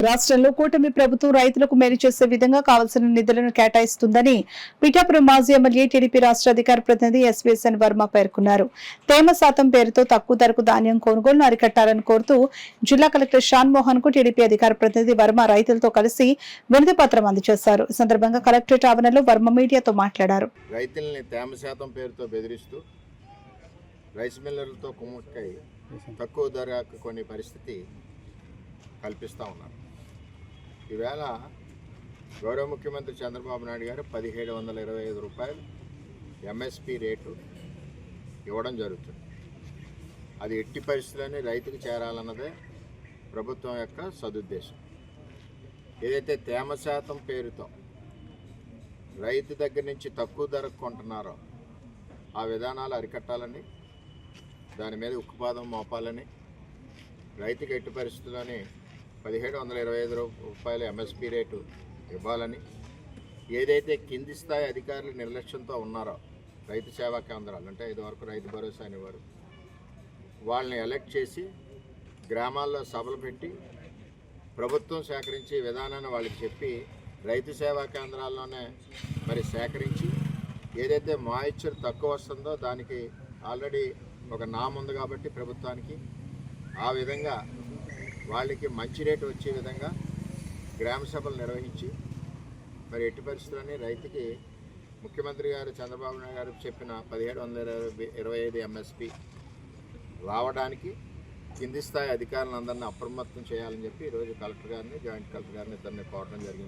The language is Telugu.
రాష్ట్రంలో కూటమి ప్రభుత్వం రైతులకు మేలు చేసే విధంగా కావాల్సిన నిధులను కేటాయిస్తుందని పిఠాపురం మాజీ ఎమ్మెల్యే టీడీపీ రాష్ట్ర అధికార ప్రతినిధి ఎస్వీఎస్ఎన్ వర్మ పేర్కొన్నారు. తేమ శాతం పేరుతో తక్కువ ధరకు ధాన్యం కొనుగోలును అరికట్టాలని కోరుతూ జిల్లా కలెక్టర్ షాన్ మోహన్ కు టీడీపీ అధికార ప్రతినిధి వర్మ రైతులతో కలిసి వినతి పత్రం అందజేశారు. ఈ సందర్భంగా కలెక్టరేట్ ఆవరణలో వర్మ మీడియాతో మాట్లాడారు. రైతుల్ని తేమ శాతం పేరుతో బెదిరిస్తూ రైస్ మిల్లర్లతో కుమ్మక్కై తక్కువ ధరకు కొనే పరిస్థితి కల్పిస్తూ ఉన్నారు. ఈవేళ గౌరవ ముఖ్యమంత్రి చంద్రబాబు నాయుడు గారు 1725 రూపాయలు ఎంఎస్పి రేటు ఇవ్వడం జరుగుతుంది. అది ఎట్టి పరిస్థితుల్లోనే రైతుకు చేరాలన్నదే ప్రభుత్వం యొక్క సదుద్దేశం. ఏదైతే తేమ శాతం పేరుతో రైతు దగ్గర నుంచి తక్కువ ధరకు కొంటున్నారో ఆ విధానాలు అరికట్టాలని, దాని మీద ఉక్కుపాదం మోపాలని, రైతుకి ఎట్టి పరిస్థితుల్లోనే 1725 రూపాయల ఎంఎస్పి రేటు ఇవ్వాలని, ఏదైతే కింది స్థాయి అధికారులు నిర్లక్ష్యంతో ఉన్నారో రైతు సేవా కేంద్రాలు అంటే ఇదివరకు రైతు భరోసా అనేవారు, వాళ్ళని ఎలక్ట్ చేసి గ్రామాల్లో సభలు పెట్టి ప్రభుత్వం సేకరించి విధానాన్ని వాళ్ళకి చెప్పి రైతు సేవా కేంద్రాల్లోనే మరి సేకరించి ఏదైతే మాయిశ్చర్ తక్కువ వస్తుందో దానికి ఆల్రెడీ ఒక నామ్ ఉంది కాబట్టి ప్రభుత్వానికి ఆ విధంగా వాళ్ళకి మంచి రేటు వచ్చే విధంగా గ్రామ సభలు నిర్వహించి మరి ఎట్టి పరిస్థితులని రైతుకి ముఖ్యమంత్రి గారు చంద్రబాబు నాయుడు గారు చెప్పిన 1725 ఎంఎస్పి రావడానికి కింది స్థాయి అధికారులందరినీ అప్రమత్తం చేయాలని చెప్పి ఈరోజు కలెక్టర్ గారిని, జాయింట్ కలెక్టర్ గారిని ఇద్దరిని కోరడం జరిగింది.